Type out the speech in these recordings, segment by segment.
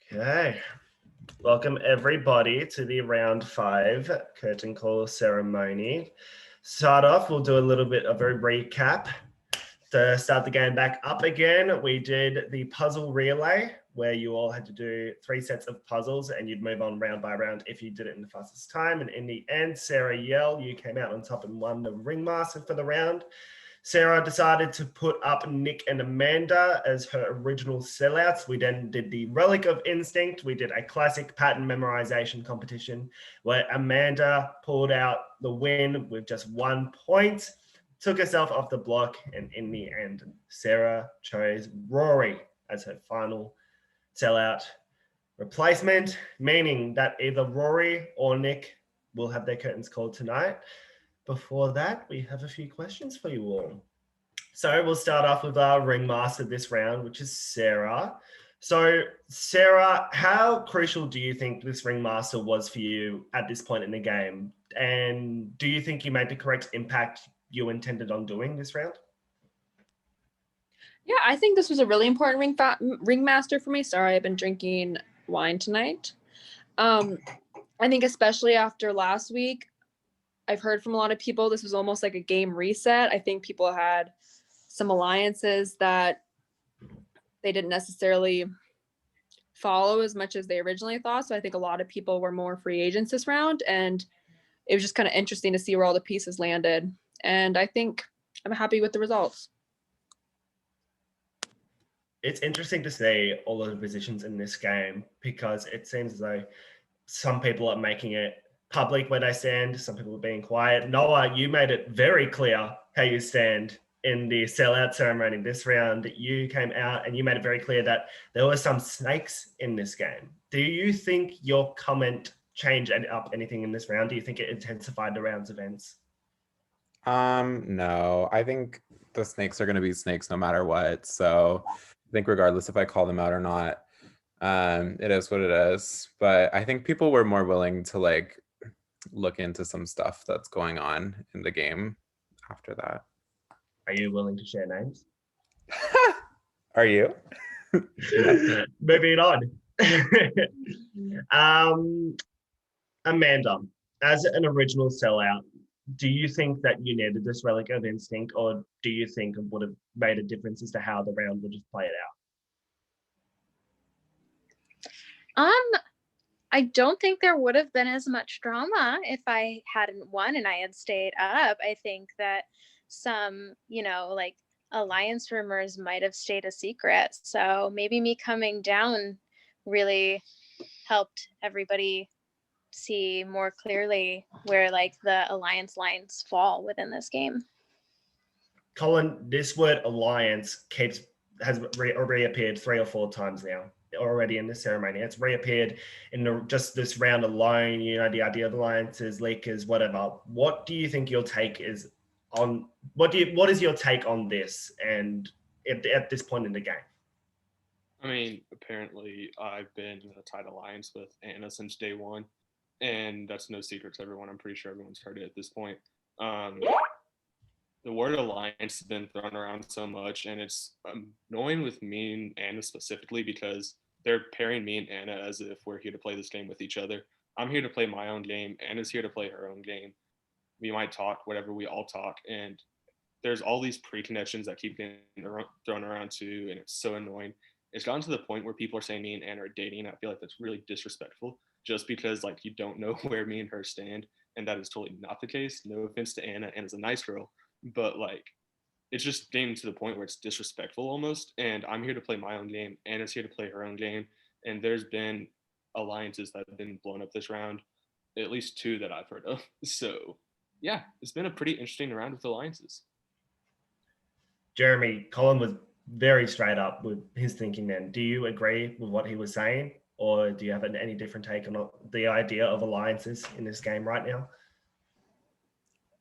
Okay. Welcome everybody to the round 5 curtain call ceremony. Start off, we'll do a little bit of a recap. To start the game back up again, we did the puzzle relay where you all had to do 3 sets of puzzles and you'd move on round by round if you did it in the fastest time. And in the end, Sarah Yell, you came out on top and won the ringmaster for the round. Sarah decided to put up Nick and Amanda as her original sellouts. We then did the Relic of Instinct. We did a classic pattern memorization competition where Amanda pulled out the win with just 1 point, took herself off the block, and in the end, Sarah chose Rory as her final sellout replacement, meaning that either Rory or Nick will have their curtains called tonight. Before that, we have a few questions for you all. So we'll start off with our ringmaster this round, which is Sarah. So Sarah, how crucial do you think this ringmaster was for you at this point in the game? And do you think you made the correct impact you intended on doing this round? Yeah, I think this was a really important ringmaster for me. Sorry, I've been drinking wine tonight. I think especially after last week, I've heard from a lot of people this was almost like a game reset. I think people had some alliances that they didn't necessarily follow as much as they originally thought. So I think a lot of people were more free agents this round, and it was just kind of interesting to see where all the pieces landed. And I think I'm happy with the results. It's interesting to see all of the positions in this game because it seems as though some people are making it public where they stand, some people are being quiet. Noah, you made it very clear how you stand in the sellout ceremony this round. You came out and you made it very clear that there were some snakes in this game. Do you think your comment changed up anything in this round? Do you think it intensified the round's events? No, I think the snakes are going to be snakes no matter what. So I think regardless if I call them out or not, it is what it is. But I think people were more willing to like look into some stuff that's going on in the game after that. Are you willing to share names? Are you? Moving on. Amanda, as an original sellout, do you think that you needed this Relic of Instinct, or do you think it would have made a difference as to how the round would just play it out? I don't think there would have been as much drama if I hadn't won and I had stayed up. I think that some, like alliance rumors might have stayed a secret. So maybe me coming down really helped everybody see more clearly where like the alliance lines fall within this game. Colin, this word alliance has reappeared 3 or 4 times now already in this ceremony. It's reappeared in just this round alone, the idea of alliances, leakers, whatever. What do you think your take is on what is your take on this and at this point in the game? I mean, apparently I've been in a tight alliance with Anna since day one, and that's no secret to everyone. I'm pretty sure everyone's heard it at this point. The word alliance has been thrown around so much, and it's annoying with me and Anna specifically because they're pairing me and Anna as if we're here to play this game with each other. I'm here to play my own game. Anna's here to play her own game. We might talk, whatever, we all talk, and there's all these pre-connections that keep getting thrown around too, and it's so annoying. It's gotten to the point where people are saying me and Anna are dating, and I feel like that's really disrespectful just because like you don't know where me and her stand, and that is totally not the case. No offense to Anna. Anna's a nice girl, but like it's just getting to the point where it's disrespectful almost, and I'm here to play my own game. Anna's here to play her own game, and there's been alliances that have been blown up this round, at least 2 that I've heard of. So yeah, it's been a pretty interesting round with alliances. Jeremy, Colin was very straight up with his thinking then. Do you agree with what he was saying, or do you have any different take on the idea of alliances in this game right now?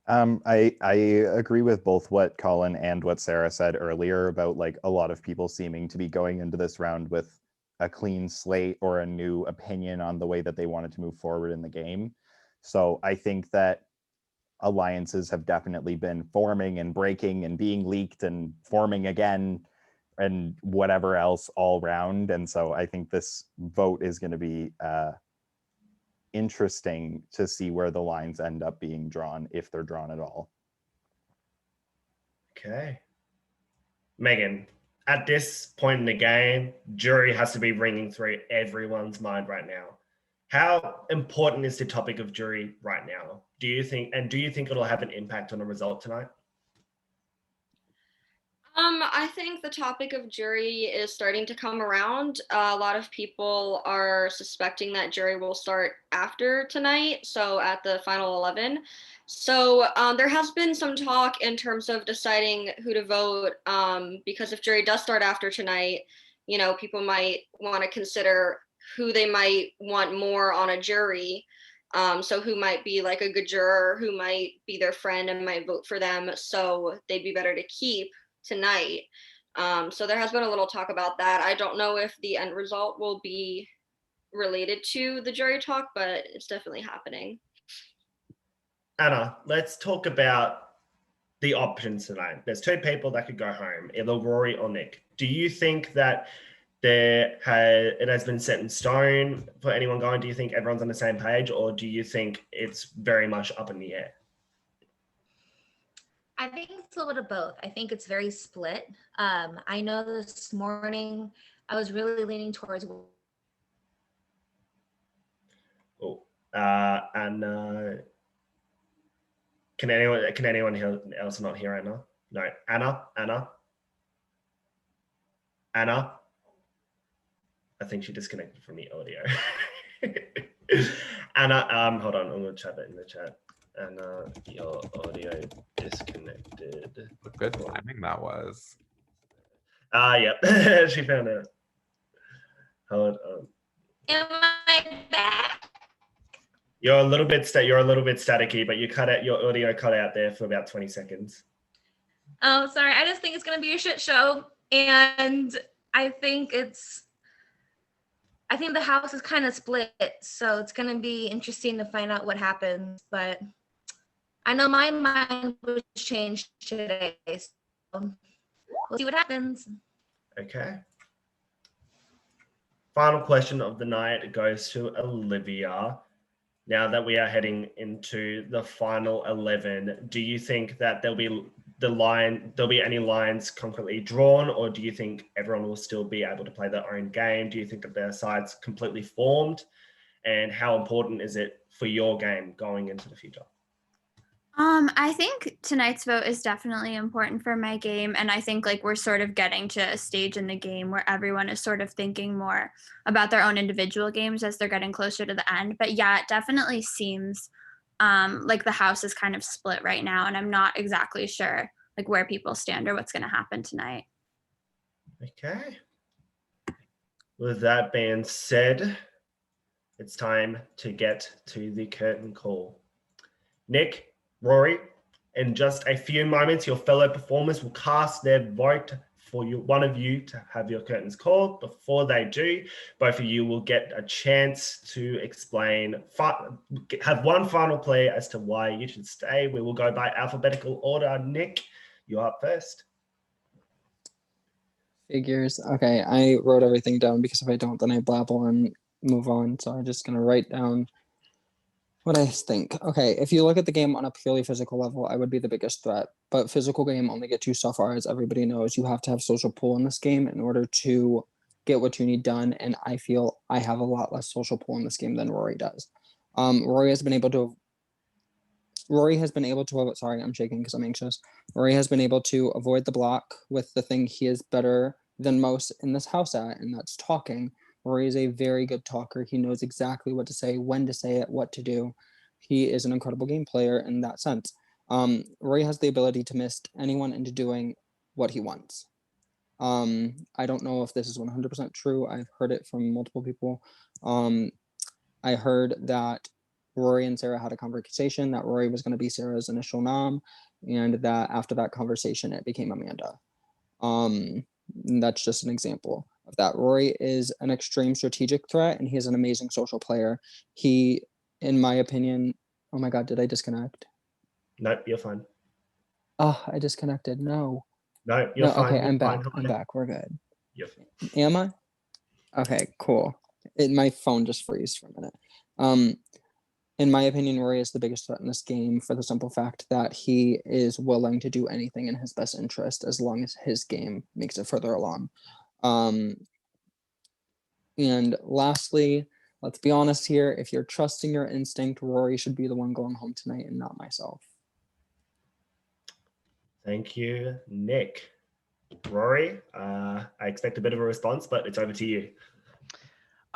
I agree with both what Colin and what Sarah said earlier about like a lot of people seeming to be going into this round with a clean slate or a new opinion on the way that they wanted to move forward in the game. So I think that alliances have definitely been forming and breaking and being leaked and forming again and whatever else all round. And so I think this vote is going to be interesting to see where the lines end up being drawn, if they're drawn at all. Okay. Megan, at this point in the game, jury has to be ringing through everyone's mind right now. How important is the topic of jury right now? Do you think it'll have an impact on the result tonight? I think the topic of jury is starting to come around. A lot of people are suspecting that jury will start after tonight, so at the final 11. So there has been some talk in terms of deciding who to vote, because if jury does start after tonight, people might want to consider who they might want more on a jury. So who might be like a good juror, who might be their friend and might vote for them, so they'd be better to keep tonight. So there has been a little talk about that. I don't know if the end result will be related to the jury talk, but it's definitely happening. Anna, let's talk about the options tonight. There's two people that could go home, either Rory or Nick. Do you think that it has been set in stone for anyone going? Do you think everyone's on the same page, or do you think it's very much up in the air? I think it's a little bit of both. I think it's very split. I know this morning I was really leaning towards. Can anyone else not hear Anna? No, Anna. I think she disconnected from the audio. Anna, hold on, I'm gonna chat that in the chat. Anna, your audio disconnected. What good timing that was. Yep. She found it. Hold on. Am I back? You're a little bit staticky, but your audio cut out there for about 20 seconds. Oh, sorry. I just think it's gonna be a shit show. And I think the house is kind of split, so it's gonna be interesting to find out what happens. But I know my mind was changed today, so we'll see what happens. Okay. Final question of the night goes to Olivia. Now that we are heading into the final 11, do you think that there'll be any lines concretely drawn, or do you think everyone will still be able to play their own game? Do you think that their side's completely formed? And how important is it for your game going into the future? I think tonight's vote is definitely important for my game, and I think we're sort of getting to a stage in the game where everyone is sort of thinking more about their own individual games as they're getting closer to the end. But yeah, it definitely seems like the house is kind of split right now, and I'm not exactly sure where people stand or what's going to happen tonight. Okay. With that being said, it's time to get to the curtain call. Nick, Rory, in just a few moments, your fellow performers will cast their vote for one of you to have your curtains called. Before they do, both of you will get a chance to have one final plea as to why you should stay. We will go by alphabetical order. Nick, you're up first. Figures. Okay, I wrote everything down because if I don't, then I blabble and move on. So I'm just going to write down what I think. Okay, if you look at the game on a purely physical level, I would be the biggest threat. But physical game only gets you so far, as everybody knows. You have to have social pull in this game in order to get what you need done. And I feel I have a lot less social pull in this game than Rory does. Rory has been able to. Sorry, I'm shaking because I'm anxious. Rory has been able to avoid the block with the thing he is better than most in this house at, and that's talking. Rory is a very good talker. He knows exactly what to say, when to say it, what to do. He is an incredible game player in that sense. Rory has the ability to mist anyone into doing what he wants. I don't know if this is 100% true. I've heard it from multiple people. I heard that Rory and Sarah had a conversation that Rory was going to be Sarah's initial nom, and that after that conversation, it became Amanda. That's just an example of that. Rory is an extreme strategic threat, and he is an amazing social player. He, in my opinion, oh my God, did I disconnect? Nope, you're fine. Oh, I disconnected. No. No, you're No, fine. okay, You're I'm fine. back. I'm back. We're good. Yep. Am I? Okay, cool. My phone just froze for a minute. In my opinion, Rory is the biggest threat in this game for the simple fact that he is willing to do anything in his best interest as long as his game makes it further along. And lastly, let's be honest here, if you're trusting your instinct, Rory should be the one going home tonight and not myself. Thank you, Nick. Rory, I expect a bit of a response, but it's over to you.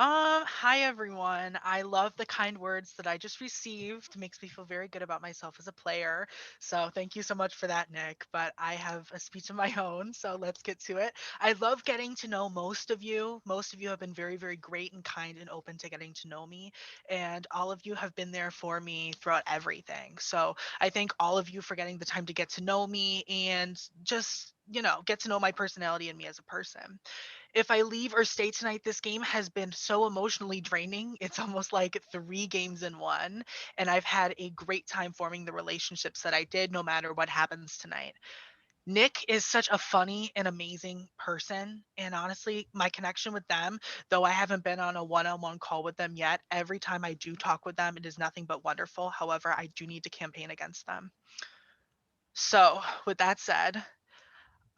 Hi everyone. I love the kind words that I just received. Makes me feel very good about myself as a player. So thank you so much for that, Nick. But I have a speech of my own, so let's get to it. I love getting to know most of you. Most of you have been very, very great and kind and open to getting to know me. And all of you have been there for me throughout everything. So I thank all of you for getting the time to get to know me and just, get to know my personality and me as a person. If I leave or stay tonight, this game has been so emotionally draining. It's almost like 3 games in one. And I've had a great time forming the relationships that I did, no matter what happens tonight. Nick is such a funny and amazing person. And honestly, my connection with them, though I haven't been on a one-on-one call with them yet, every time I do talk with them, it is nothing but wonderful. However, I do need to campaign against them. So, with that said,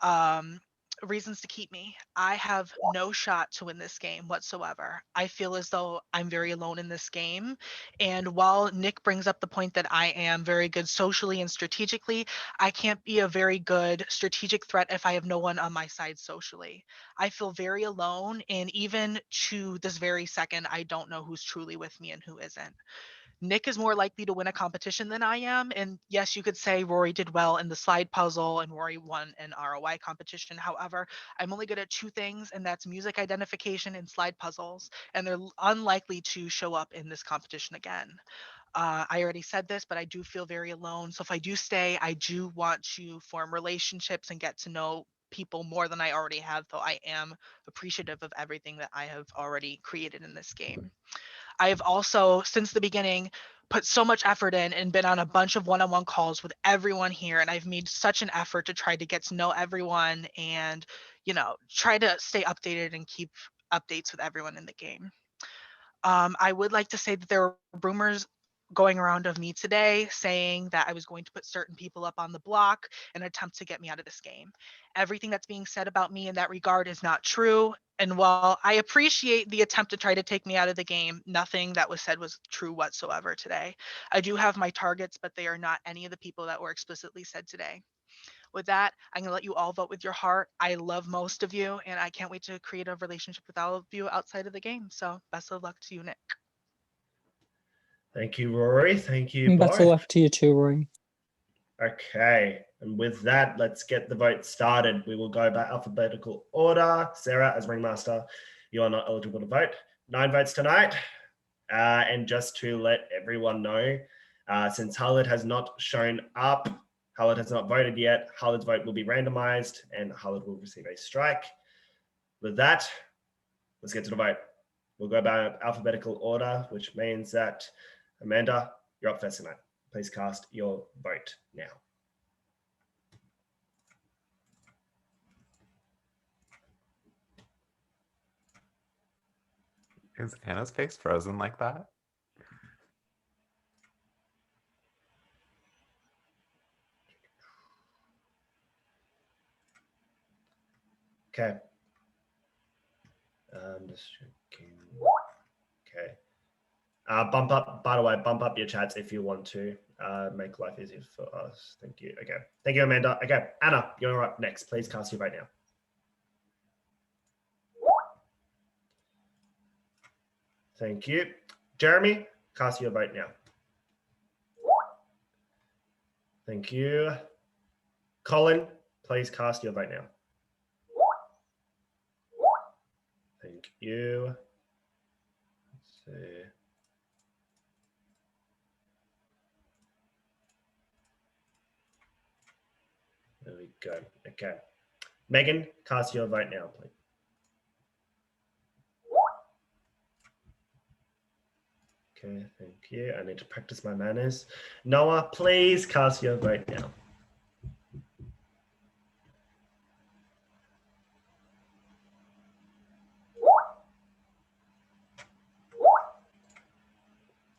um, reasons to keep me. I have no shot to win this game whatsoever. I feel as though I'm very alone in this game. And while Nick brings up the point that I am very good socially and strategically, I can't be a very good strategic threat if I have no one on my side socially. I feel very alone. And even to this very second, I don't know who's truly with me and who isn't. Nick is more likely to win a competition than I am. And yes, you could say Rory did well in the slide puzzle and Rory won an ROI competition. However, I'm only good at 2 things, and that's music identification and slide puzzles. And they're unlikely to show up in this competition again. I already said this, but I do feel very alone. So if I do stay, I do want to form relationships and get to know people more than I already have, though I am appreciative of everything that I have already created in this game. I have also, since the beginning, put so much effort in and been on a bunch of one-on-one calls with everyone here. And I've made such an effort to try to get to know everyone and, try to stay updated and keep updates with everyone in the game. I would like to say that there were rumors going around of me today saying that I was going to put certain people up on the block in an attempt to get me out of this game. Everything that's being said about me in that regard is not true. And while I appreciate the attempt to try to take me out of the game, nothing that was said was true whatsoever today. I do have my targets, but they are not any of the people that were explicitly said today. With that, I'm going to let you all vote with your heart. I love most of you, and I can't wait to create a relationship with all of you outside of the game. So best of luck to you, Nick. Thank you, Rory. Thank you, Best of both. luck to you too, Rory. Okay, and with that, let's get the vote started. We will go by alphabetical order. Sarah, as ringmaster, you are not eligible to vote. 9 votes tonight. And just to let everyone know, since Khalid has not shown up, Khalid has not voted yet, Khalid's vote will be randomized and Khalid will receive a strike. With that, let's get to the vote. We'll go by alphabetical order, which means that Amanda, you're up first tonight. Please cast your vote now. Is Anna's face frozen like that? Okay. Just checking. Okay. Bump up your chats if you want to make life easier for us. Thank you. Okay. Thank you, Amanda. Okay. Anna, you're up next. Please cast your vote now. Thank you. Jeremy, cast your vote now. Thank you. Colin, please cast your vote now. Thank you. Let's see. There we go. Okay. Megan, cast your vote now, please. Okay, thank you. I need to practice my manners. Noah, please cast your vote now.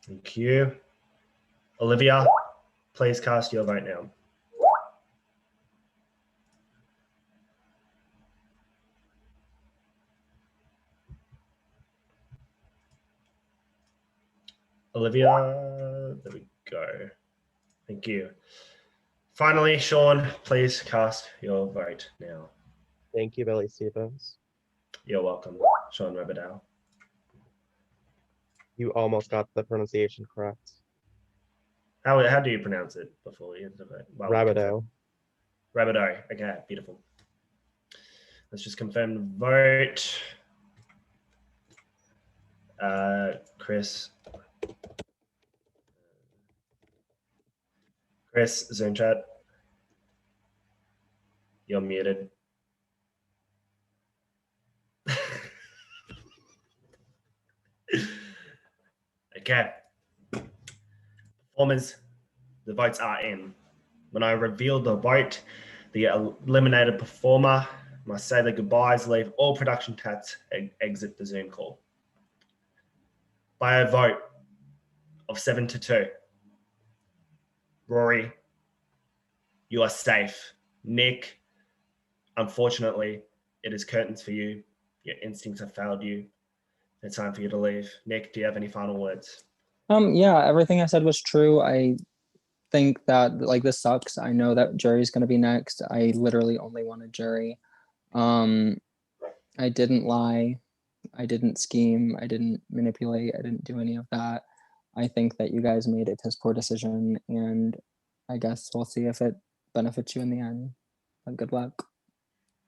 Thank you. Olivia, please cast your vote now. Olivia, there we go. Thank you. Finally, Sean, please cast your vote now. Thank you, Billy Stevens. You're welcome, Sean Rabadell. You almost got the pronunciation correct. How do you pronounce it before you enter the vote? Well, Rabideau. Rabideau. Okay, beautiful. Let's just confirm the vote. Chris, Zoom chat. You're muted. Okay. Performers, the votes are in. When I reveal the vote, the eliminated performer must say their goodbyes, leave all production chats, exit the Zoom call. By a vote of 7-2, Rory, you are safe. Nick, unfortunately, it is curtains for you. Your instincts have failed you. It's time for you to leave. Nick, do you have any final words? Yeah, everything I said was true. I think that like this sucks. I know that Jerry's gonna be next. I literally only wanted Jerry. I didn't lie. I didn't scheme. I didn't manipulate. I didn't do any of that. I think that you guys made a piss poor decision, and I guess we'll see if it benefits you in the end. But good luck.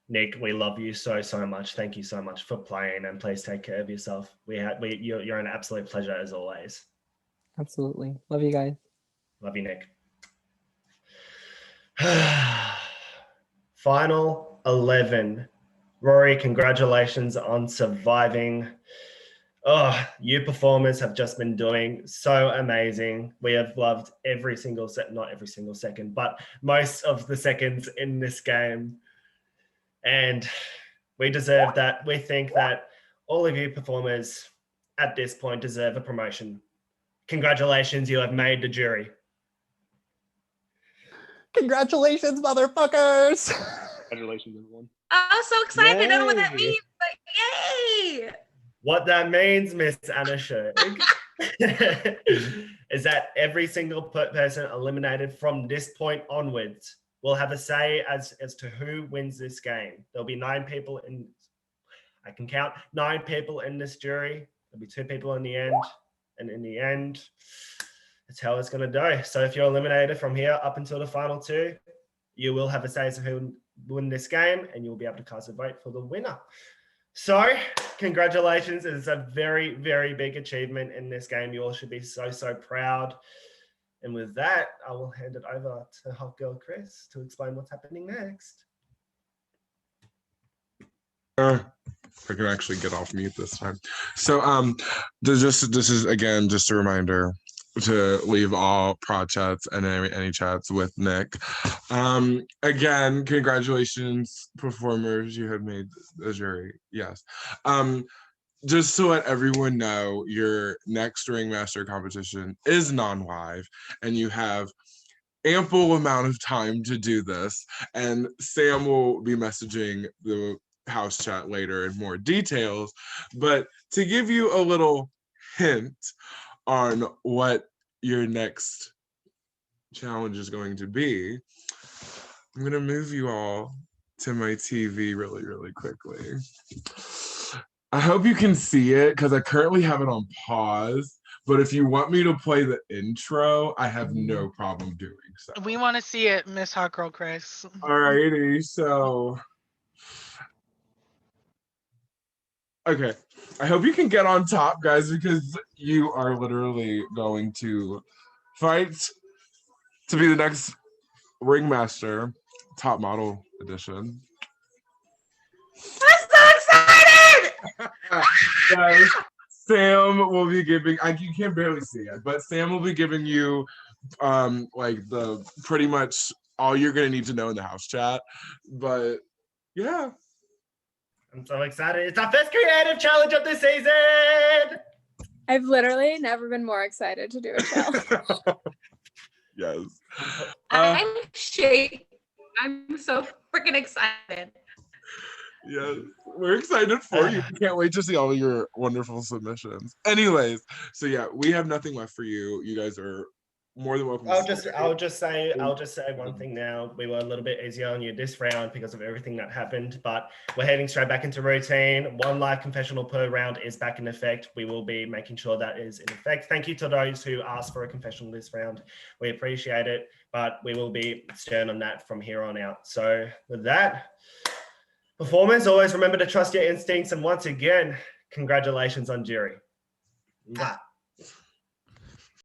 Nick, we love you so much. Thank you so much for playing, and please take care of yourself. You're an absolute pleasure as always. Absolutely. Love you guys. Love you, Nick. Final 11. Rory, congratulations on surviving. Oh, you performers have just been doing so amazing. We have loved every single not every single second, but most of the seconds in this game. And we deserve that. We think that all of you performers at this point deserve a promotion. Congratulations, you have made the jury. Congratulations, motherfuckers! Congratulations, everyone. I'm so excited. I don't know what that Yay. means, but yay! What that means, Miss Anna Sherg, is that every single person eliminated from this point onwards will have a say as to who wins this game. There'll be 9 people I can count 9 people in this jury. There'll be 2 people in the end. And in the end, that's how it's going to go. So if you're eliminated from here up until the final 2, you will have a say as to who win this game, and you'll be able to cast a vote for the winner. So congratulations. It's a very, very big achievement in this game. You all should be so proud. And with that, I will hand it over to Hot Girl Chris to explain what's happening next. I can actually get off mute this time. So this is again just a reminder to leave all prod chats and any chats with Nick. Again, congratulations, performers. You have made the jury. Yes. Just to let everyone know, your next Ringmaster competition is non-live, and you have ample amount of time to do this. And Sam will be messaging the house chat later in more details. But to give you a little hint on what your next challenge is going to be, I'm going to move you all to my TV really quickly. I hope you can see it because I currently have it on pause, but if you want me to play the intro, I have no problem doing so. We want to see it, Miss Hot Girl Chris. Alrighty, so okay. I hope you can get on top, guys, because you are literally going to fight to be the next Ringmaster Top Model Edition. I'm so excited! Guys, Sam will be giving, you can barely see it, but Sam will be giving you like the pretty much all you're gonna need to know in the house chat. But yeah. I'm so excited. It's our first creative challenge of the season. I've literally never been more excited to do a challenge. Yes. I'm shaking. I'm so freaking excited. Yes, we're excited for you. We can't wait to see all of your wonderful submissions. Anyways, so yeah, we have nothing left for you. You guys are more than welcome. I'll just say one thing now. We were a little bit easier on you this round because of everything that happened, but we're heading straight back into routine. One live confessional per round is back in effect. We will be making sure that is in effect. Thank you to those who asked for a confessional this round. We appreciate it, but we will be stern on that from here on out. So with that, performers, always remember to trust your instincts. And once again, congratulations on jury. Mwah.